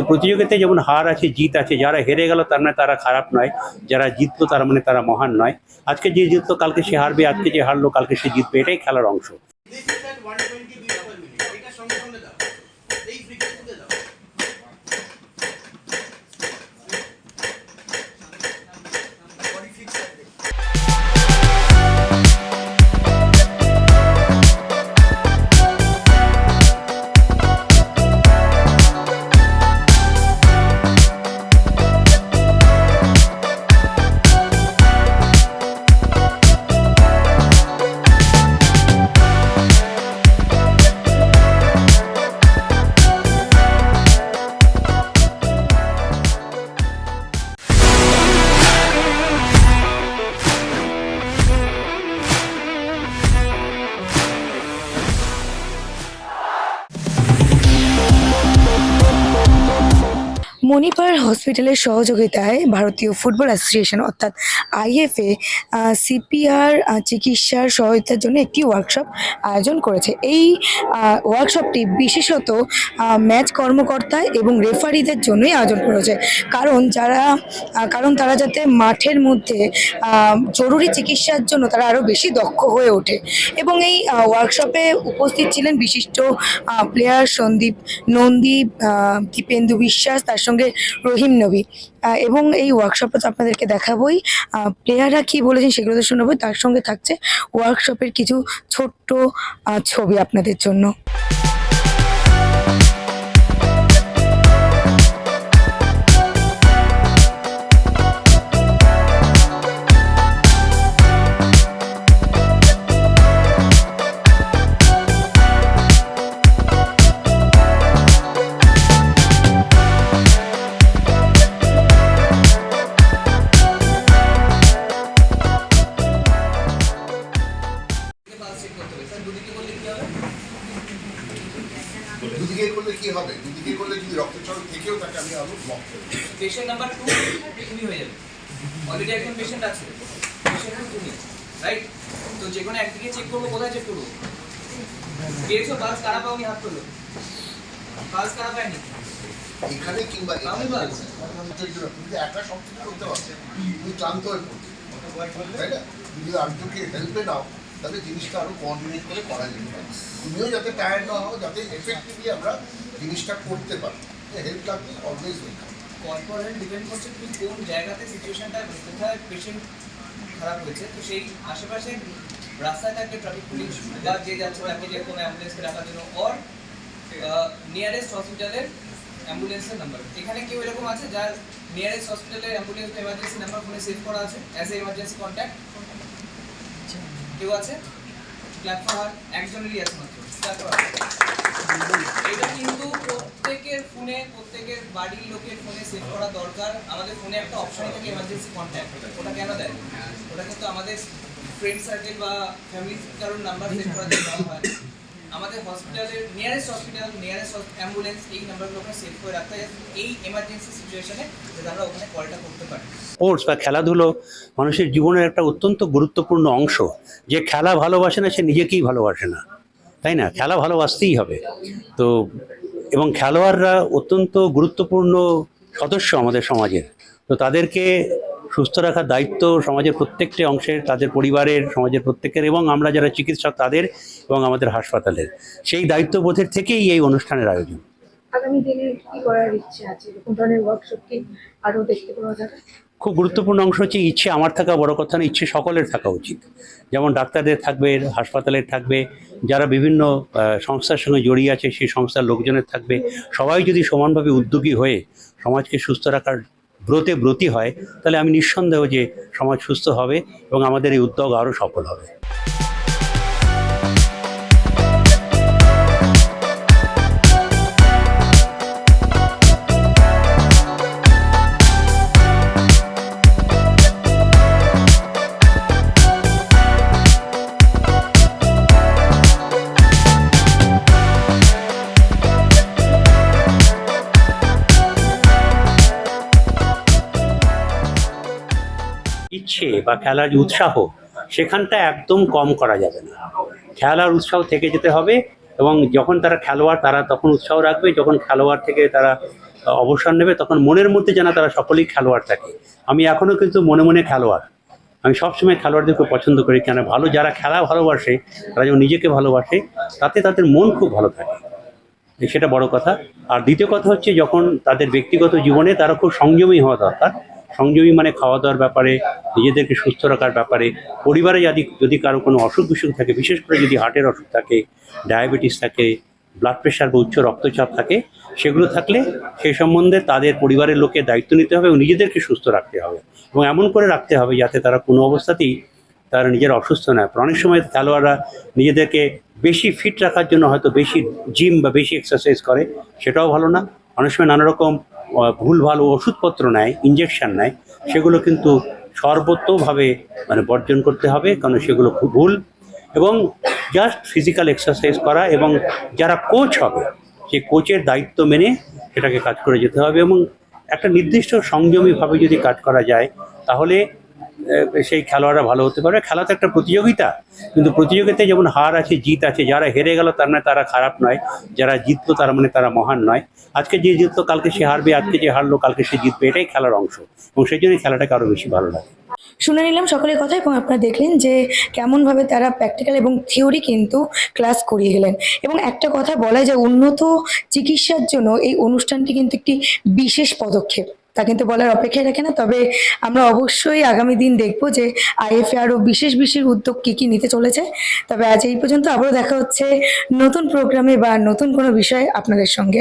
প্রতিযোগিতায় যেমন হার আছে, জিত আছে। যারা হেরে গেল তার মানে তারা খারাপ নয়, যারা জিতলো তার মানে তারা মহান নয়। আজকে যে জিতলো কালকে সে হারবে, আজকে যে হারলো কালকে সে জিতবে, এটাই খেলার অংশ। মণিপাল হসপিটালের সহযোগিতায় ভারতীয় ফুটবল অ্যাসোসিয়েশন অর্থাৎ আইএফএ সিপিআর চিকিৎসার সহায়তার জন্য একটি ওয়ার্কশপ আয়োজন করেছে। এই ওয়ার্কশপটি বিশেষত ম্যাচ কর্মকর্তা এবং রেফারিদের জন্যই আয়োজন করেছে, কারণ তারা যাতে মাঠের মধ্যে জরুরি চিকিৎসার জন্য তারা আরও বেশি দক্ষ হয়ে ওঠে। এবং এই ওয়ার্কশপে উপস্থিত ছিলেন বিশিষ্ট প্লেয়ার সন্দীপ নন্দী, দীপেন্দু বিশ্বাস, তার সঙ্গে রহিম নবী। এবং এই ওয়ার্কশপে তো আপনাদেরকে দেখাবোই, প্লেয়াররা কি বলেছেন সেগুলো তো শোনাবো, তার সঙ্গে থাকছে ওয়ার্কশপের কিছু ছোট্ট ছবি আপনাদের জন্য। দুদিকে করলে কি হবে? দুদিকে করলে যদি রক্তচরণ থেকেও থাকে আমি আরো ব্লক করব। পেশেন্ট নাম্বার 2 তুমি হয়ে যাবে। অলরেডি একজন পেশেন্ট আছে, পেশেন্ট তুমি, রাইট? তো যে কোনো একদিকে চেক করব, কোথায় চেক করব? পেয়েছো পালস কারা পাওনি, হাত তোলো। পালস কারা পায়নি? এখানে কিংবা আমি পালস তুমি একা সব কিছু করতে পারছো, তুমি ক্লান্ত হয়ে পড়ছো, তাই না? তুমি যদি আরেকজনকে হেল্পে নাও তাহলে জিনিসটা আরো কোঅর্ডিনেট করে করা যেতে পারে। তুমিও যাতে টায়ার্ড না হও, যাতে এফেক্টিভলি আমরা জিনিসটা করতে পারি। হেল্প লাগবে অলওয়েজ ওয়েলকাম। কর্পোরেট ডিপেন্ড করছে তুমি কোন জায়গাতে সিচুয়েশনটা, কোথায় পেশেন্ট খারাপ হয়েছে, তো সেই আশেপাশে রাস্তায় থাকবে ট্রাফিক পুলিশ বা যে যাচ্ছে তাকে যে কোনো অ্যাম্বুলেন্সকে রাখার জন্য, অর নিয়ারেস্ট হসপিটালের অ্যাম্বুলেন্সের নাম্বার। এখানে কেউ এরকম আছে যার নিয়ারেস্ট হসপিটালের অ্যাম্বুলেন্স বা এমার্জেন্সি নাম্বার ফোনে সেভ করা আছে অ্যাজ এ এমার্জেন্সি কন্ট্যাক্ট? কেউ আছে? প্ল্যাটফর্ম একজনেরই আছে মাত্র। এটা কিন্তু প্রত্যেকের ফোনে, প্রত্যেকের বাড়ির লোকের ফোনে সেভ করা দরকার। আমাদের ফোনে একটা অপশন থাকে এমার্জেন্সি কন্ট্যাক্ট, ওটা কেন দেয়? ওটা কিন্তু আমাদের ফ্রেন্ড সার্কেল বা ফ্যামিলির কারোর নাম্বার সেভ করা দেওয়া হয়। আমাদের হসপিটালের নিয়ারেস্ট হসপিটাল, নিয়ারেস্ট অ্যাম্বুলেন্স, এই নাম্বারগুলো ওখানে সেভ করে রাখতে হয় এই এমার্জেন্সি সিচুয়েশনে যাতে আমরা ওখানে কলটা করতে পারি। স্পোর্টস বা খেলাধুলো মানুষের জীবনের একটা অত্যন্ত গুরুত্বপূর্ণ অংশ। যে খেলা ভালোবাসে না সে নিজেকেই ভালোবাসে না, তাই না? খেলা ভালোবাসতেই হবে। তো এবং খেলোয়াড়রা অত্যন্ত গুরুত্বপূর্ণ সদস্য আমাদের সমাজের। তো তাদেরকে সুস্থ রাখার দায়িত্ব সমাজের প্রত্যেকটি অংশের, তাদের পরিবারের, সমাজের প্রত্যেকের, এবং আমরা যারা চিকিৎসক তাদের এবং আমাদের হাসপাতালের। সেই দায়িত্ববোধের থেকেই এই অনুষ্ঠানের আয়োজন। আগামী দিনে কি করার ইচ্ছে আছে? কোন ধরনের ওয়ার্কশপ কি আরো দেখতে পাওয়া যাবে? খুব গুরুত্বপূর্ণ অংশ হচ্ছে ইচ্ছে আমার থাকা বড় কথা না, ইচ্ছে সকলের থাকা উচিত। যেমন ডাক্তারদের থাকবে, হাসপাতালের থাকবে, যারা বিভিন্ন সংস্থার সঙ্গে জড়িয়ে আছে সেই সংস্থার লোকজনের থাকবে। সবাই যদি সমানভাবে উদ্যোগী হয়ে সমাজকে সুস্থ রাখার ব্রতী হয় তাহলে আমি নিঃসন্দেহ যে সমাজ সুস্থ হবে এবং আমাদের এই উদ্যোগ আরও সফল হবে। ইচ্ছে বা খেলার যে উৎসাহ সেখানটা একদম কম করা যাবে না। খেলার উৎসাহ থেকে যেতে হবে এবং যখন তারা খেলোয়াড় তারা তখন উৎসাহ রাখবে, যখন খেলোয়াড় থেকে তারা অবসর নেবে তখন মনের মধ্যে যেন তারা সকলেই খেলোয়াড় থাকে। আমি এখনও কিন্তু মনে মনে খেলোয়াড়। আমি সবসময় খেলোয়াড়দের খুব পছন্দ করি, কেন ভালো যারা খেলা ভালোবাসে তারা যখন নিজেকে ভালোবাসে তাতে তাদের মন খুব ভালো থাকে, সেটা বড় কথা। আর দ্বিতীয় কথা হচ্ছে যখন তাদের ব্যক্তিগত জীবনে তারা খুব সংযমী হওয়া দরকার। সংযমী মানে খাওয়া দাওয়ার ব্যাপারে, নিজেদেরকে সুস্থ রাখার ব্যাপারে, পরিবারে যদি কারো কোনো অসুখ বিসুখ থাকে, বিশেষ করে যদি হার্টের অসুখ থাকে, ডায়াবেটিস থাকে, ব্লাড প্রেশার বা উচ্চ রক্তচাপ থাকে, সেগুলো থাকলে সেই সম্বন্ধে তাদের পরিবারের লোকের দায়িত্ব নিতে হবে এবং নিজেদেরকে সুস্থ রাখতে হবে এবং এমন করে রাখতে হবে যাতে তারা কোনো অবস্থাতেই তারা নিজের অসুস্থ না হয়। অনেক সময় খেলোয়াড়রা নিজেদেরকে বেশি ফিট রাখার জন্য হয়তো বেশি জিম বা বেশি এক্সারসাইজ করে, সেটাও ভালো না। অনেক সময় নানা রকম ভুলভাল ওষুধপত্র নেয়, ইঞ্জেকশন নেয়, সেগুলো কিন্তু সর্বতোভাবে মানে বর্জন করতে হবে, কারণ সেগুলো খুব ভুল। এবং জাস্ট ফিজিক্যাল এক্সারসাইজ করা এবং যারা কোচ হবে সেই কোচের দায়িত্ব মেনে সেটাকে কাজ করে যেতে হবে এবং একটা নির্দিষ্ট সংযমীভাবে যদি কাজ করা যায় তাহলে সেই খেলোয়াড়রা ভালো হতে পারবে। খেলা তো একটা প্রতিযোগিতা, কিন্তু প্রতিযোগিতায় যেমন হার আছে, জিত আছে। যারা হেরে গেল তার মানে তারা খারাপ নয়, যারা জিতলো তার মানে তারা মহান নয়। আজকে যে জিতলো কালকে সে হারবে, আজকে যে হারলো কালকে সে জিতবে, এটাই খেলার অংশ এবং সেই জন্যই খেলাটাকে আরও বেশি ভালো লাগে। শুনে নিলাম সকলের কথা এবং আপনারা দেখলেন যে কেমনভাবে তারা প্র্যাকটিক্যাল এবং থিওরি কিন্তু ক্লাস করিয়ে গেলেন। এবং একটা কথা বলা যায়, উন্নত চিকিৎসার জন্য এই অনুষ্ঠানটি কিন্তু একটি বিশেষ পদক্ষেপ, তা কিন্তু বলার অপেক্ষায় রাখে না। তবে আমরা অবশ্যই আগামী দিন দেখব যে আইএফএ আরও বিশেষ বিশেষ উদ্যোগ কী কী নিতে চলেছে। তবে আজ এই পর্যন্ত, আবারও দেখা হচ্ছে নতুন প্রোগ্রামে বা নতুন কোনো বিষয়ে আপনাদের সঙ্গে।